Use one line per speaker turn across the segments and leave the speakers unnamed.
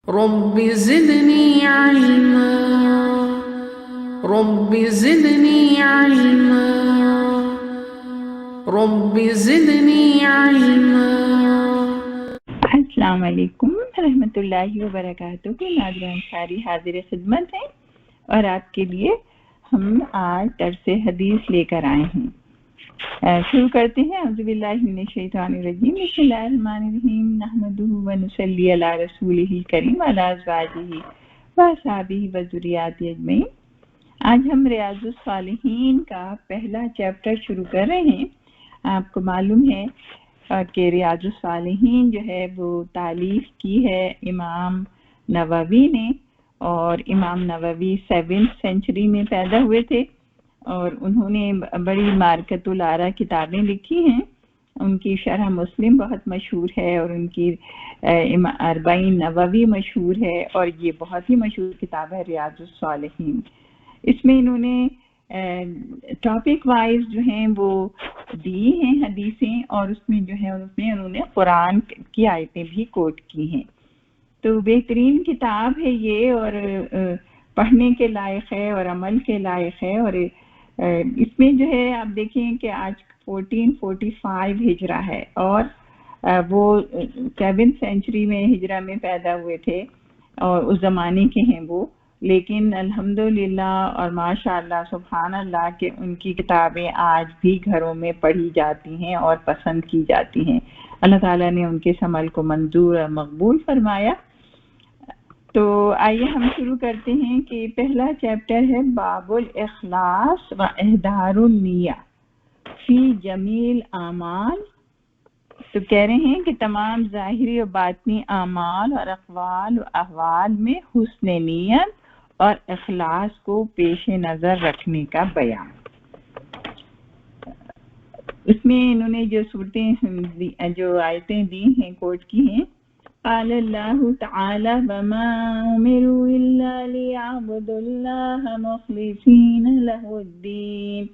رب زدني علما رب زدني علما رب زدني علما۔
السلام علیکم ورحمۃ اللہ وبرکاتہ۔ ناظرین ساری حاضر خدمت ہیں اور آپ کے لیے ہم آج درس حدیث لے کر آئے ہیں۔ شروع کرتے ہیں۔ اعوذ باللہ من الشیطان الرجیم، بسم اللہ الرحمن الرحیم، نحمدہ ونصلی علی رسولہ الکریم وعلی ازواجہ واصحابہ وذریاتہ اجمعین۔ آج ہم ریاض الصالحین کا پہلا چیپٹر شروع کر رہے ہیں۔ آپ کو معلوم ہے کہ ریاض الصالحین جو ہے وہ تالیف کی ہے امام نووی نے، اور امام نووی 7th سینچری میں پیدا ہوئے تھے اور انہوں نے بڑی مارکۃ الآراء کتابیں لکھی ہیں۔ ان کی شرح مسلم بہت مشہور ہے اور ان کی 40 نووی مشہور ہے، اور یہ بہت ہی مشہور کتاب ہے ریاض الصالحین۔ اس میں انہوں نے ٹاپک وائز جو ہیں وہ دی ہیں حدیثیں، اور اس میں جو ہے انہوں نے قرآن کی آیتیں بھی کوٹ کی ہیں۔ تو بہترین کتاب ہے یہ، اور پڑھنے کے لائق ہے اور عمل کے لائق ہے۔ اور اس میں جو ہے آپ دیکھیں کہ آج 1445 ہجرہ ہے، اور وہ 7th سینچری میں ہجرہ میں پیدا ہوئے تھے اور اس زمانے کے ہیں وہ، لیکن الحمدللہ اور ماشاءاللہ سبحان اللہ کہ ان کی کتابیں آج بھی گھروں میں پڑھی جاتی ہیں اور پسند کی جاتی ہیں۔ اللہ تعالیٰ نے ان کے اس عمل کو منظور اور مقبول فرمایا۔ تو آئیے ہم شروع کرتے ہیں کہ پہلا چیپٹر ہے باب الاخلاص و احضار النیہ فی جمیل اعمال۔ تو کہہ رہے ہیں کہ تمام ظاہری و باطنی اعمال اور اقوال و احوال میں حسن نیت اور اخلاص کو پیش نظر رکھنے کا بیان۔ اس میں انہوں نے جو آیتیں دی ہیں کوٹ کی ہیں، قال اللہ تعالی وما امروا الا ليعبدوا الله مخلصین له الدین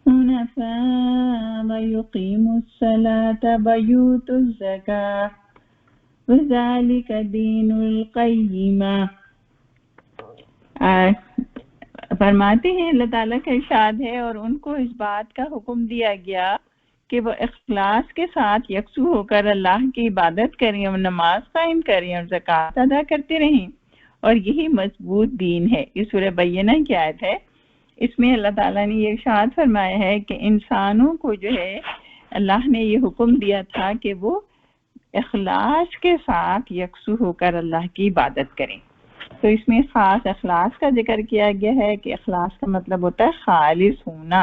حنفاء ويقيموا الصلاة ويؤتوا الزكاة وذلك دین القیمہ۔ فرماتے ہیں اللہ تعالیٰ کا ارشاد ہے، اور ان کو اس بات کا حکم دیا گیا کہ وہ اخلاص کے ساتھ یکسو ہو کر اللہ کی عبادت کریں اور نماز قائم کریں اور زکوٰۃ ادا کرتے رہیں، اور یہی مضبوط دین ہے۔ یہ سورہ بینہ کی آیت ہے۔ اس میں اللہ تعالیٰ نے یہ ارشاد فرمایا ہے کہ انسانوں کو جو ہے اللہ نے یہ حکم دیا تھا کہ وہ اخلاص کے ساتھ یکسو ہو کر اللہ کی عبادت کریں۔ تو اس میں خاص اخلاص کا ذکر کیا گیا ہے کہ اخلاص کا مطلب ہوتا ہے خالص ہونا،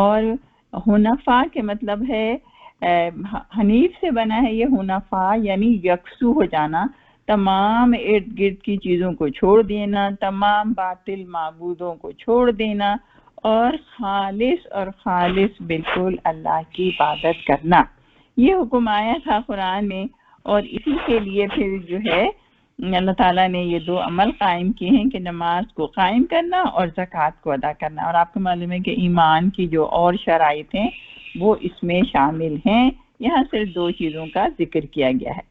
اور حنفاء کے مطلب ہے حنیف سے بنا ہے یہ حنفاء، یعنی یکسو ہو جانا، تمام ارد گرد کی چیزوں کو چھوڑ دینا، تمام باطل معبودوں کو چھوڑ دینا، اور خالص بالکل اللہ کی عبادت کرنا۔ یہ حکم آیا تھا قرآن میں، اور اسی کے لیے پھر جو ہے اللہ تعالیٰ نے یہ 2 عمل قائم کیے ہیں کہ نماز کو قائم کرنا اور زکوٰۃ کو ادا کرنا۔ اور آپ کو معلوم ہے کہ ایمان کی جو اور شرائط ہیں وہ اس میں شامل ہیں، یہاں صرف 2 چیزوں کا ذکر کیا گیا ہے۔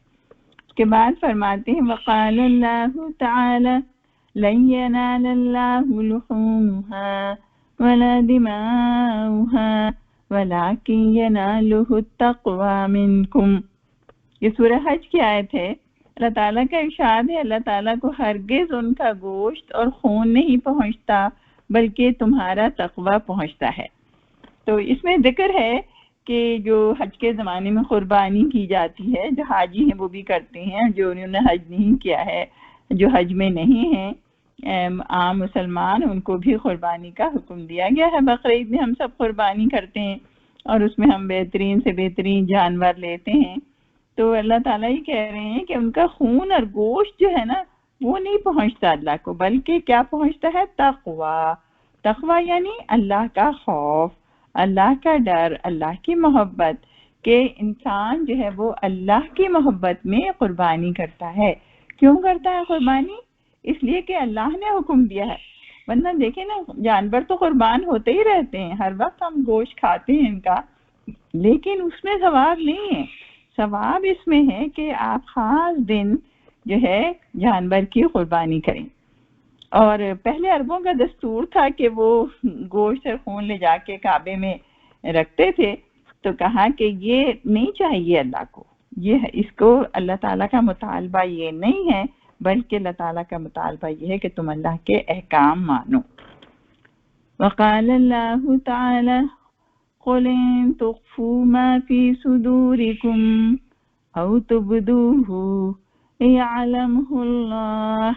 اس کے بعد فرماتے ہیں وقال اللہ تعالی لن ینال اللہ لحومها ولا دماؤها ولکن ینالہ التقوی منکم۔ یہ سورہ حج کی آیت ہے۔ اللہ تعالیٰ کا ارشاد ہے اللہ تعالیٰ کو ہرگز ان کا گوشت اور خون نہیں پہنچتا بلکہ تمہارا تقوی پہنچتا ہے۔ تو اس میں ذکر ہے کہ جو حج کے زمانے میں قربانی کی جاتی ہے، جو حاجی ہیں وہ بھی کرتے ہیں، جو انہوں نے حج نہیں کیا ہے، جو حج میں نہیں ہیں عام مسلمان، ان کو بھی قربانی کا حکم دیا گیا ہے۔ بقرعید میں ہم سب قربانی کرتے ہیں اور اس میں ہم بہترین سے بہترین جانور لیتے ہیں۔ تو اللہ تعالیٰ ہی کہہ رہے ہیں کہ ان کا خون اور گوشت جو ہے نا وہ نہیں پہنچتا اللہ کو، بلکہ کیا پہنچتا ہے؟ تقوی یعنی اللہ کا خوف، اللہ کا ڈر، اللہ کی محبت، کہ انسان جو ہے وہ اللہ کی محبت میں قربانی کرتا ہے۔ کیوں کرتا ہے قربانی؟ اس لیے کہ اللہ نے حکم دیا ہے۔ ورنہ دیکھیں نا، جانور تو قربان ہوتے ہی رہتے ہیں، ہر وقت ہم گوشت کھاتے ہیں ان کا، لیکن اس میں ثواب نہیں ہے۔ ثواب اس میں ہے کہ آپ خاص دن جو ہے جانور کی قربانی کریں۔ اور پہلے عربوں کا دستور تھا کہ وہ گوشت اور خون لے جا کے کعبے میں رکھتے تھے، تو کہا کہ یہ نہیں چاہیے اللہ کو، یہ اس کو اللہ تعالیٰ کا مطالبہ یہ نہیں ہے، بلکہ اللہ تعالیٰ کا مطالبہ یہ ہے کہ تم اللہ کے احکام مانو۔ وقال اللہ تعالی قل ان تخفوا ما في صدوركم او تبدوه يعلمه اللہ۔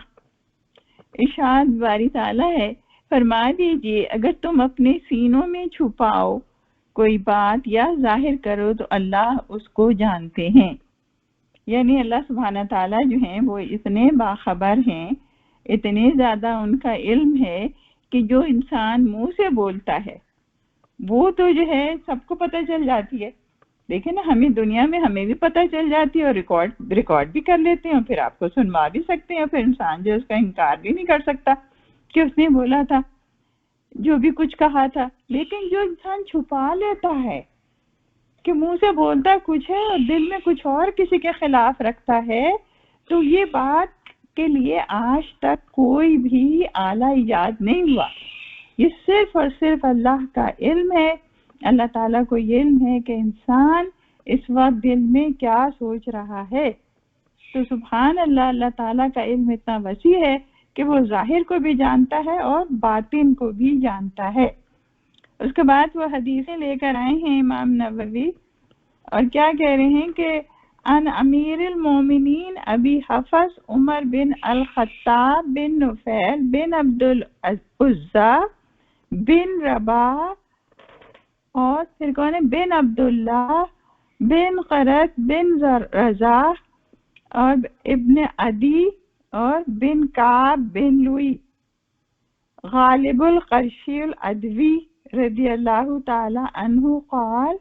ارشاد باری تعالیٰ ہے، فرما دیجئے اگر تم اپنے سینوں میں چھپاؤ کوئی بات یا ظاہر کرو تو اللہ اس کو جانتے ہیں۔ یعنی اللہ سبحانہ تعالیٰ جو ہیں وہ اتنے باخبر ہیں، اتنے زیادہ ان کا علم ہے کہ جو انسان منہ سے بولتا ہے وہ تو جو ہے سب کو پتہ چل جاتی ہے، دیکھیں نا ہمیں دنیا میں ہمیں بھی پتہ چل جاتی ہے اور ریکارڈ بھی کر لیتے ہیں اور پھر آپ کو سنوا بھی سکتے ہیں، پھر انسان جو اس کا انکار بھی نہیں کر سکتا کہ اس نے بولا تھا جو بھی کچھ کہا تھا۔ لیکن جو انسان چھپا لیتا ہے کہ منہ سے بولتا کچھ ہے اور دل میں کچھ اور کسی کے خلاف رکھتا ہے، تو یہ بات کے لیے آج تک کوئی بھی آلہ ایجاد نہیں ہوا، یہ صرف اور صرف اللہ کا علم ہے۔ اللہ تعالیٰ کو یہ علم ہے کہ انسان اس وقت دل میں کیا سوچ رہا ہے۔ تو سبحان اللہ، اللہ تعالیٰ کا علم اتنا وسیع ہے کہ وہ ظاہر کو بھی جانتا ہے اور باطن کو بھی جانتا ہے۔ اس کے بعد وہ حدیثیں لے کر آئے ہیں امام نووی، اور کیا کہہ رہے ہیں کہ ان امیر المومنین ابی حفص عمر بن الخطاب بن نفیل بن عبد العزا بن رباح، اور پھر کون ہے بن عبداللہ بن قرط بن رضا اور ابن عدی اور بن کعب بن لوئی غالب القرشی العدوی رضی اللہ تعالی عنہ قال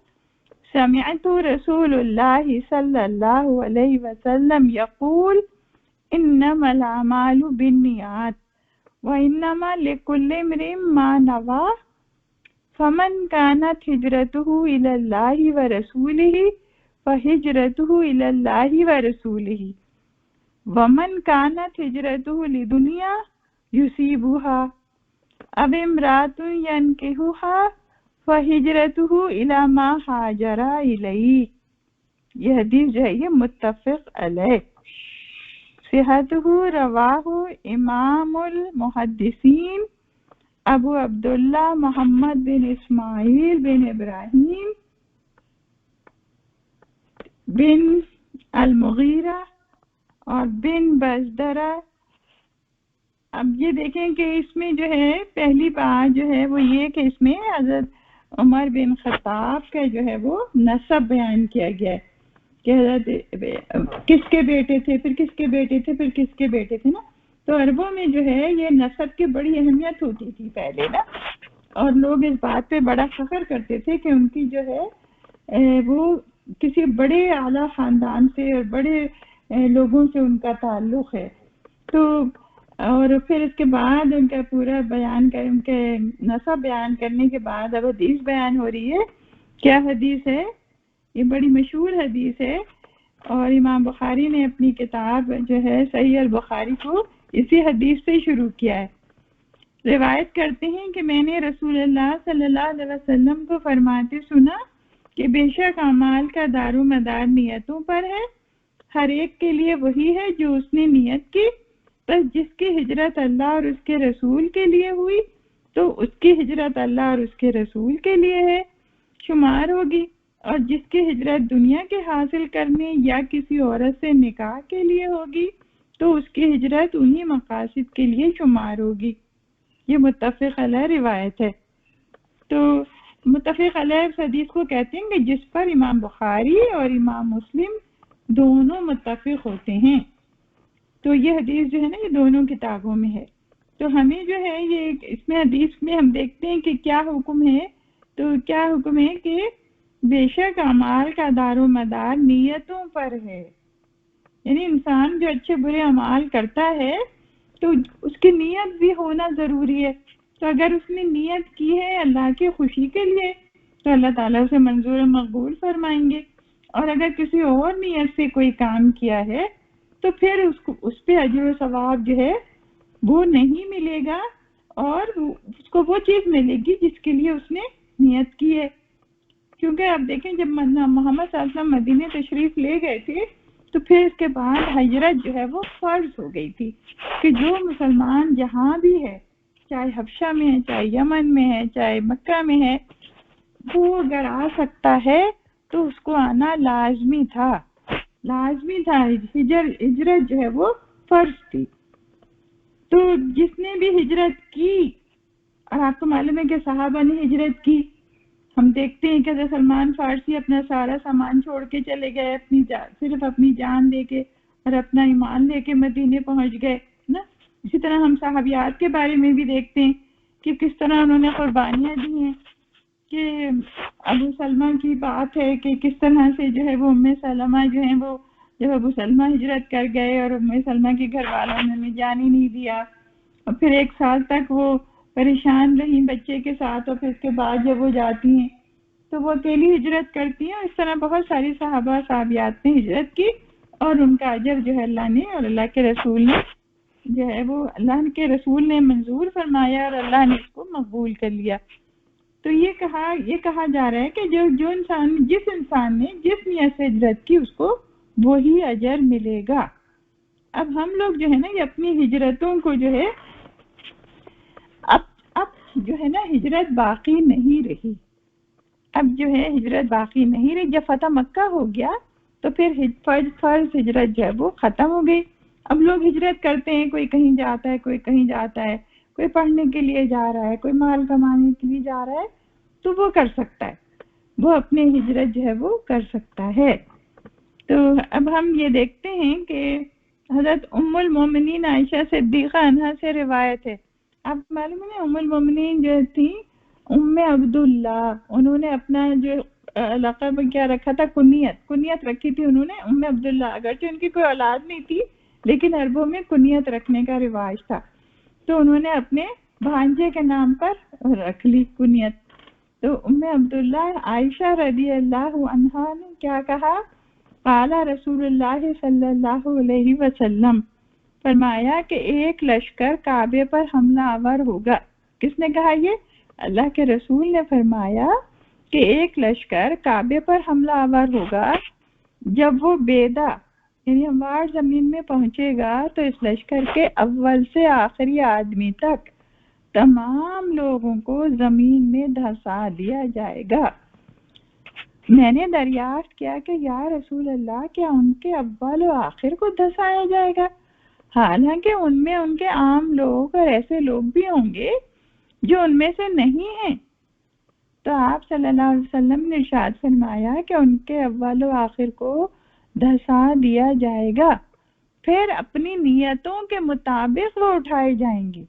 سمعت رسول اللہ صلی اللہ علیہ وسلم یقول انما الاعمال بالنیات وانما لکل امرئ ما نوى فمن كانت هجرته إلى الله ورسوله فهجرته إلى الله ورسوله ومن كانت هجرته لدنيا يصيبها أو امرأة ينكحها فهجرته إلى ما هاجر إليه۔ یہ حدیث جو ہے یہ متفق علیہ، صحتہ رواہ امام المحدثین ابو عبداللہ محمد بن اسماعیل بن ابراہیم بن المغیرہ اور بن بزدرہ۔ اب یہ دیکھیں کہ اس میں جو ہے پہلی بات جو ہے وہ یہ کہ اس میں حضرت عمر بن خطاب کا جو ہے وہ نسب بیان کیا گیا ہے کہ حضرت کس کے بیٹے تھے، پھر کس کے بیٹے تھے، پھر کس کے بیٹے تھے نا۔ تو عربوں میں جو ہے یہ نسب کی بڑی اہمیت ہوتی تھی پہلے نا، اور لوگ اس بات پہ بڑا فخر کرتے تھے کہ ان کی جو ہے وہ کسی بڑے اعلیٰ خاندان سے اور بڑے لوگوں سے ان کا تعلق ہے۔ تو اور پھر اس کے بعد ان کا پورا بیان کر ان کے نسب بیان کرنے کے بعد اب حدیث بیان ہو رہی ہے۔ کیا حدیث ہے؟ یہ بڑی مشہور حدیث ہے، اور امام بخاری نے اپنی کتاب جو ہے صحیح البخاری کو اسی حدیث سے شروع کیا ہے۔ روایت کرتے ہیں کہ میں نے رسول اللہ صلی اللہ علیہ وسلم کو فرماتے سنا کہ بے شک اعمال کا دار و مدار نیتوں پر ہے، ہر ایک کے لیے وہی ہے جو اس نے نیت کی، بس جس کی ہجرت اللہ اور اس کے رسول کے لیے ہوئی تو اس کی ہجرت اللہ اور اس کے رسول کے لیے ہے شمار ہوگی، اور جس کی ہجرت دنیا کے حاصل کرنے یا کسی عورت سے نکاح کے لیے ہوگی تو اس کی ہجرت انہی مقاصد کے لیے شمار ہوگی۔ یہ متفق علیہ روایت ہے۔ تو متفق علیہ اس حدیث کو کہتے ہیں کہ جس پر امام بخاری اور امام مسلم دونوں متفق ہوتے ہیں۔ تو یہ حدیث جو ہے نا یہ دونوں کتابوں میں ہے۔ تو ہمیں جو ہے یہ اس میں حدیث میں ہم دیکھتے ہیں کہ کیا حکم ہے، تو کیا حکم ہے کہ بے شک اعمال کا دار و مدار نیتوں پر ہے، یعنی انسان جو اچھے برے اعمال کرتا ہے تو اس کی نیت بھی ہونا ضروری ہے۔ تو اگر اس نے نیت کی ہے اللہ کی خوشی کے لیے تو اللہ تعالیٰ اسے منظور و مقبول فرمائیں گے، اور اگر کسی اور نیت سے کوئی کام کیا ہے تو پھر اس پہ اجر و ثواب جو ہے وہ نہیں ملے گا، اور اس کو وہ چیز ملے گی جس کے لیے اس نے نیت کی ہے. کیونکہ اب دیکھیں جب محمد صلی اللہ علیہ وسلم مدینے تشریف لے گئے تھے تو پھر اس کے بعد ہجرت جو ہے وہ فرض ہو گئی تھی کہ جو مسلمان جہاں بھی ہے، چاہے حبشہ میں ہے، چاہے یمن میں ہے، چاہے مکہ میں ہے، وہ اگر آ سکتا ہے تو اس کو آنا لازمی تھا. ہجرت جو ہے وہ فرض تھی. تو جس نے بھی ہجرت کی، اور آپ کو معلوم ہے کہ صحابہ نے ہجرت کی، ہم دیکھتے ہیں کہ حضرت سلمان فارسی اپنا سارا سامان چھوڑ کے چلے گئے، صرف اپنی جان لے کے اور اپنا ایمان لے کے مدینے پہنچ گئے نا. اسی طرح ہم صحابیات کے بارے میں بھی دیکھتے ہیں کہ کس طرح انہوں نے قربانیاں دی ہیں. کہ ابو سلمہ کی بات ہے کہ کس طرح سے جو ہے وہ ام سلمہ جو ہیں وہ جب ابو سلمہ ہجرت کر گئے اور ام سلمہ کے گھر والوں نے انہیں جان ہی نہیں دیا، اور پھر 1 سال تک وہ پریشان رہی بچے کے ساتھ، اور پھر اس کے بعد جب وہ جاتی ہیں تو وہ اکیلی ہجرت کرتی ہیں. اس طرح بہت ساری صحابہ صحابیات نے ہجرت کی، اور ان کا اجر جو ہے اللہ نے اور اللہ کے رسول نے جو ہے وہ اللہ کے رسول نے منظور فرمایا، اور اللہ نے اس کو مقبول کر لیا. تو یہ کہا جا رہا ہے کہ جس انسان نے جس نیت سے ہجرت کی اس کو وہی اجر ملے گا. اب ہم لوگ جو ہے نا یہ اپنی ہجرتوں کو جو ہے اب جو ہے نا ہجرت باقی نہیں رہی. اب جو ہے ہجرت باقی نہیں رہی. جب فتح مکہ ہو گیا تو پھر فرض ہجرت جو ہے وہ ختم ہو گئی. اب لوگ ہجرت کرتے ہیں، کوئی کہیں جاتا ہے، کوئی کہیں جاتا ہے، کوئی پڑھنے کے لیے جا رہا ہے، کوئی مال کمانے کے لیے جا رہا ہے، تو وہ کر سکتا ہے، وہ اپنی ہجرت جو ہے وہ کر سکتا ہے. تو اب ہم یہ دیکھتے ہیں کہ حضرت ام المومنین عائشہ صدیقہ عنہا سے روایت ہے. آپ معلوم ہے ام المومنین جو تھی ام عبداللہ، انہوں نے اپنا جو لقب کیا رکھا تھا، کنیت رکھی تھی انہوں نے ام عبداللہ. اگرچہ ان کی کوئی اولاد نہیں تھی لیکن عربوں میں کنیت رکھنے کا رواج تھا، تو انہوں نے اپنے بھانجے کے نام پر رکھ لی کنیت. تو ام عبداللہ عائشہ رضی اللہ عنہا نے کیا کہا، قال رسول اللہ صلی اللہ علیہ وسلم، فرمایا کہ ایک لشکر کعبے پر حملہ آور ہوگا. کس نے کہا؟ یہ اللہ کے رسول نے فرمایا کہ ایک لشکر کعبے پر حملہ آور ہوگا. جب وہ بیدا یعنی ہموار زمین میں پہنچے گا تو اس لشکر کے اول سے آخری آدمی تک تمام لوگوں کو زمین میں دھسا دیا جائے گا. میں نے دریافت کیا کہ یا رسول اللہ، کیا ان کے اول و آخر کو دھسایا جائے گا؟ حالانکہ ان میں ان کے عام لوگ اور ایسے لوگ بھی ہوں گے جو ان میں سے نہیں ہیں. تو آپ صلی اللہ علیہ وسلم نے ارشاد فرمایا کہ ان کے اول و آخر کو دھسا دیا جائے گا، پھر اپنی نیتوں کے مطابق وہ اٹھائے جائیں گے.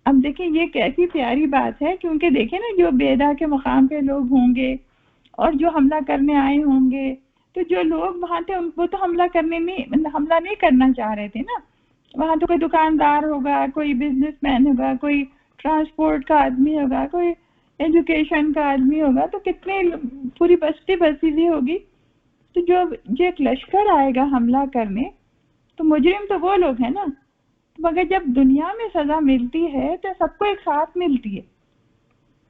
اب دیکھیں یہ کیسی پیاری بات ہے، کیونکہ دیکھیں نا جو بیدا کے مقام پہ لوگ ہوں گے اور جو حملہ کرنے آئے ہوں گے، تو جو لوگ وہاں تھے وہ تو حملہ نہیں کرنا چاہ رہے تھے نا. وہاں تو کوئی دکاندار ہوگا، کوئی بزنس مین ہوگا، کوئی ٹرانسپورٹ کا آدمی ہوگا، کوئی ایجوکیشن کا آدمی ہوگا، تو کتنے پوری بستی بسی ہوئی ہوگی. تو جو ایک لشکر آئے گا حملہ کرنے، تو مجرم تو وہ لوگ ہیں نا. مگر جب دنیا میں سزا ملتی ہے تو سب کو ایک ساتھ ملتی ہے.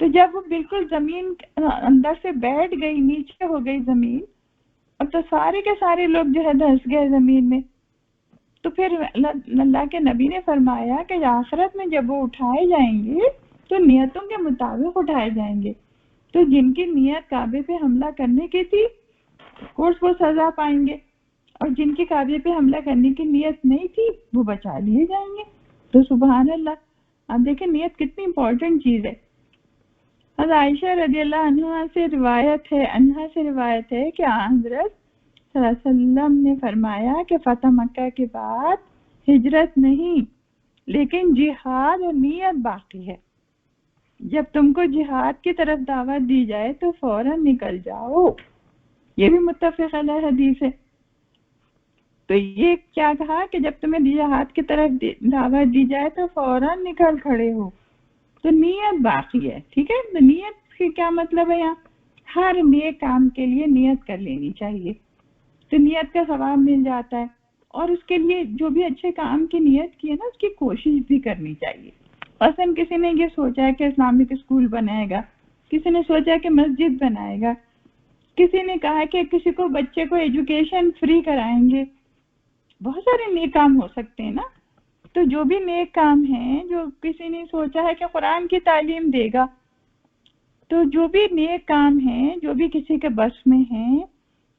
تو جب وہ بالکل زمین اندر سے بیٹھ گئی، نیچے ہو گئی زمین، اور تو سارے کے سارے لوگ جو ہے دھس گئے زمین میں، تو پھر اللہ کے نبی نے فرمایا کہ آخرت میں جب وہ اٹھائے جائیں گے تو نیتوں کے مطابق اٹھائے جائیں گے. تو جن کی نیت کعبے پہ حملہ کرنے کی تھی کورس وہ سزا پائیں گے، اور جن کی کعبے پہ حملہ کرنے کی نیت نہیں تھی وہ بچا لیے جائیں گے. تو سبحان اللہ، آپ دیکھیں نیت کتنی امپورٹنٹ چیز ہے. حضرت عائشہ رضی اللہ عنہا سے روایت ہے کہ حضرت صلی اللہ علیہ وسلم نے فرمایا کہ فتح مکہ کے بعد ہجرت نہیں لیکن جہاد اور نیت باقی ہے. جب تم کو جہاد کی طرف دعوت دی جائے تو فوراً نکل جاؤ. یہ بھی متفق علیہ حدیث ہے. تو یہ کیا کہا کہ جب تمہیں جہاد کی طرف دعوت دی جائے تو فوراً نکل کھڑے ہو. تو نیت باقی ہے، ٹھیک ہے. تو نیت کی کیا مطلب ہے؟ یہاں ہر نیک کام کے لیے نیت کر لینی چاہیے، تو نیت کا ثواب مل جاتا ہے. اور اس کے لیے جو بھی اچھے کام کی نیت کی ہے نا اس کی کوشش بھی کرنی چاہیے. مثلاً کسی نے یہ سوچا ہے کہ اسلامک اسکول بنائے گا, کسی نے سوچا کہ مسجد بنائے گا, کسی نے کہا کہ کسی کو بچے کو ایجوکیشن فری کرائیں گے. بہت سارے نیک کام ہو سکتے ہیں نا. تو جو بھی نیک کام ہیں, جو کسی نے سوچا ہے کہ قرآن کی تعلیم دے گا, تو جو بھی نیک کام ہیں جو بھی کسی کے بس میں ہیں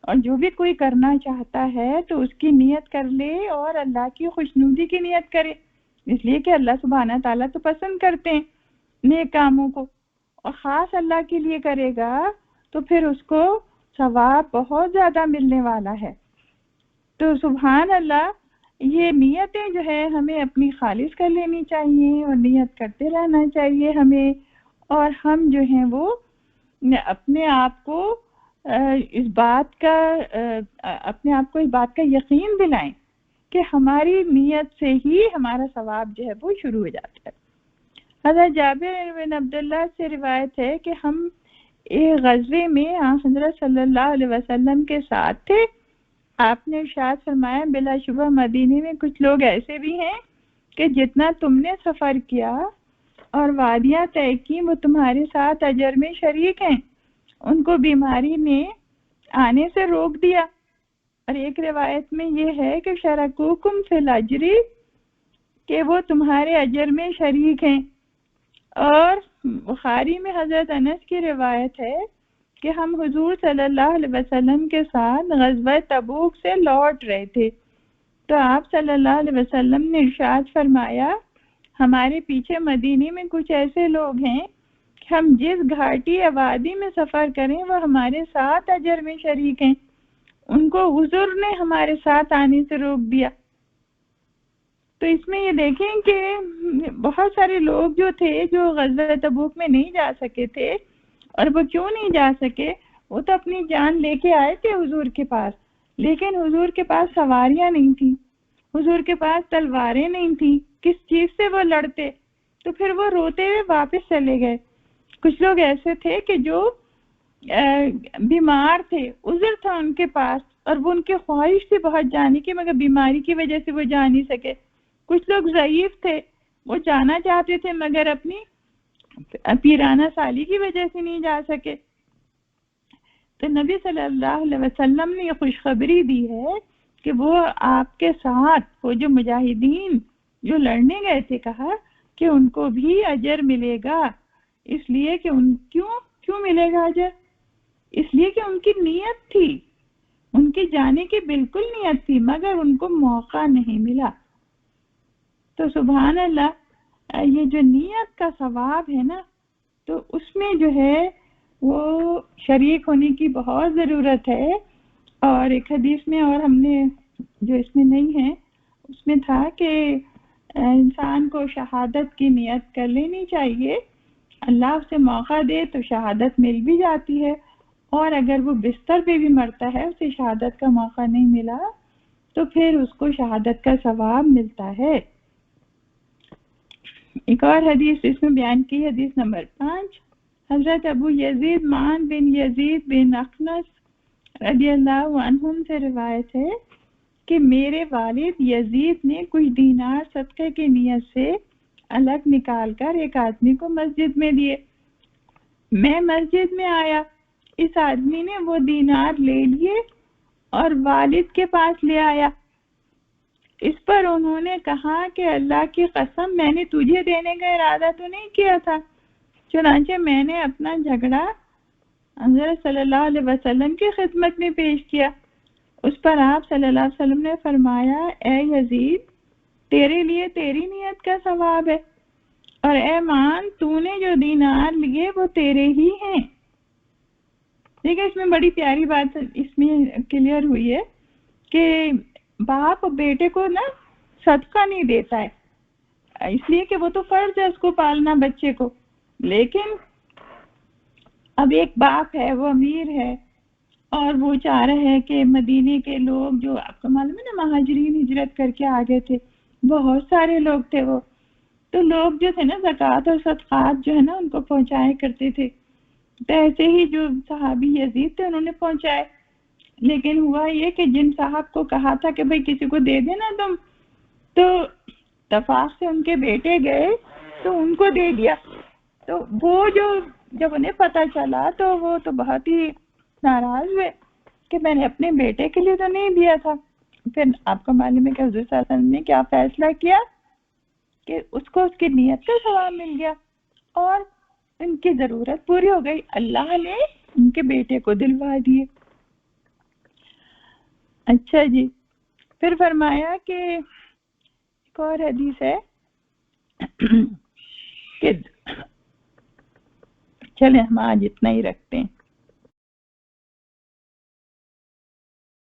اور جو بھی کوئی کرنا چاہتا ہے تو اس کی نیت کر لے اور اللہ کی خوشنودی کی نیت کرے, اس لیے کہ اللہ سبحانہ تعالیٰ تو پسند کرتے ہیں نیک کاموں کو, اور خاص اللہ کے لیے کرے گا تو پھر اس کو ثواب بہت زیادہ ملنے والا ہے. تو سبحان اللہ, یہ نیتیں جو ہے ہمیں اپنی خالص کر لینی چاہیے اور نیت کرتے رہنا چاہیے ہمیں, اور ہم جو ہیں وہ اپنے آپ کو اس بات کا یقین دلائیں کہ ہماری نیت سے ہی ہمارا ثواب جو ہے وہ شروع ہو جاتا ہے. حضرت جابر بن عبداللہ سے روایت ہے کہ ہم ایک غزوے میں حضرت صلی اللہ علیہ وسلم کے ساتھ تھے. آپ نے ارشاد فرمایا بلا شبہ مدینے میں کچھ لوگ ایسے بھی ہیں کہ جتنا تم نے سفر کیا اور وادیاں طے کی وہ تمہارے ساتھ اجر میں شریک ہیں, ان کو بیماری نے آنے سے روک دیا. اور ایک روایت میں یہ ہے کہ شرکوکم فی الاجر, کہ وہ تمہارے اجر میں شریک ہیں. اور بخاری میں حضرت انس کی روایت ہے کہ ہم حضور صلی اللہ علیہ وسلم کے ساتھ غزوہ تبوک سے لوٹ رہے تھے, تو آپ صلی اللہ علیہ وسلم نے ارشاد فرمایا ہمارے پیچھے مدینے میں کچھ ایسے لوگ ہیں کہ ہم جس گھاٹی یا وادی میں سفر کریں وہ ہمارے ساتھ اجر میں شریک ہیں, ان کو حضور نے ہمارے ساتھ آنے سے روک دیا. تو اس میں یہ دیکھیں کہ بہت سارے لوگ جو تھے جو غزوہ تبوک میں نہیں جا سکے تھے, اور وہ کیوں نہیں جا سکے, وہ تو اپنی جان لے کے آئے تھے حضور کے پاس, لیکن حضور کے پاس سواریاں نہیں تھیں, حضور کے پاس تلواریں نہیں تھیں, کس چیز سے وہ لڑتے, تو پھر وہ روتے ہوئے واپس چلے گئے. کچھ لوگ ایسے تھے کہ جو بیمار تھے, عذر تھا ان کے پاس, اور وہ ان کی خواہش تھی بہت جانے کی مگر بیماری کی وجہ سے وہ جا نہیں سکے. کچھ لوگ ضعیف تھے, وہ جانا چاہتے تھے مگر اپنی پیرانہ سالی کی وجہ سے نہیں جا سکے. تو نبی صلی اللہ علیہ وسلم نے یہ خوشخبری دی ہے کہ وہ آپ کے ساتھ, وہ جو مجاہدین جو لڑنے گئے تھے, کہا کہ ان کو بھی اجر ملے گا. اس لیے کہ ان کیوں ملے گا اجر؟ اس لیے کہ ان کی نیت تھی, ان کی جانے کی بالکل نیت تھی مگر ان کو موقع نہیں ملا. تو سبحان اللہ, یہ جو نیت کا ثواب ہے نا, تو اس میں جو ہے وہ شریک ہونے کی بہت ضرورت ہے. اور ایک حدیث میں, اور ہم نے جو اس میں نہیں ہے اس میں تھا کہ انسان کو شہادت کی نیت کر لینی چاہیے, اللہ اسے موقع دے تو شہادت مل بھی جاتی ہے, اور اگر وہ بستر پہ بھی مرتا ہے اسے شہادت کا موقع نہیں ملا تو پھر اس کو شہادت کا ثواب ملتا ہے. ایک اور حدیث اس میں بیان کی, حدیث نمبر 5, حضرت ابو یزید معن بن یزید بن اخنس رضی اللہ عنہم سے روایت ہے کہ میرے والد یزید نے کچھ دینار صدقے کی نیت سے الگ نکال کر ایک آدمی کو مسجد میں دیے. میں مسجد میں آیا, اس آدمی نے وہ دینار لے لیے اور والد کے پاس لے آیا. اس پر انہوں نے کہا کہ اللہ کی قسم میں نے تجھے دینے کا ارادہ تو نہیں کیا تھا. چنانچہ میں نے اپنا جھگڑا حضرت صلی اللہ علیہ وسلم کی خدمت میں پیش کیا. اس پر آپ صلی اللہ علیہ وسلم نے فرمایا, اے یزید, تیرے لیے تیری نیت کا ثواب ہے, اور اے مان, تو نے جو دینار لیے وہ تیرے ہی ہیں. دیکھیں اس میں بڑی پیاری بات اس میں کلیئر ہوئی ہے کہ باپ بیٹے کو نا صدقہ نہیں دیتا ہے, اس لیے کہ وہ تو فرض ہے اس کو پالنا بچے کو. لیکن اب ایک باپ ہے, وہ امیر ہے, اور وہ چاہ رہا ہے کہ مدینے کے لوگ, جو آپ کو معلوم ہے نا مہاجرین ہجرت کر کے آ گئے تھے, بہت سارے لوگ تھے وہ, تو لوگ جو تھے نا زکوٰۃ اور صدقات جو ہے نا ان کو پہنچایا کرتے تھے. تو ایسے ہی جو صحابی یزید تھے انہوں نے پہنچائے. لیکن ہوا یہ کہ جن صاحب کو کہا تھا کہ بھئی کسی کو دے دینا تم، تو اتفاق سے ان کے بیٹے گئے تو ان کو دے دیا. تو وہ جب انہیں پتہ چلا تو وہ تو بہت ہی ناراض ہوئے کہ میں نے اپنے بیٹے کے لیے تو نہیں دیا تھا. پھر آپ کو معلوم ہے کہ حضور صلی اللہ علیہ وسلم نے کیا فیصلہ کیا کہ اس کو اس کی نیت کا ثواب مل گیا اور ان کی ضرورت پوری ہو گئی. اللہ نے ان کے بیٹے کو دلوا دیے. اچھا جی، پھر فرمایا کہ ایک اور حدیث ہے کہ چلیں ہم آج اتنا ہی رکھتے ہیں.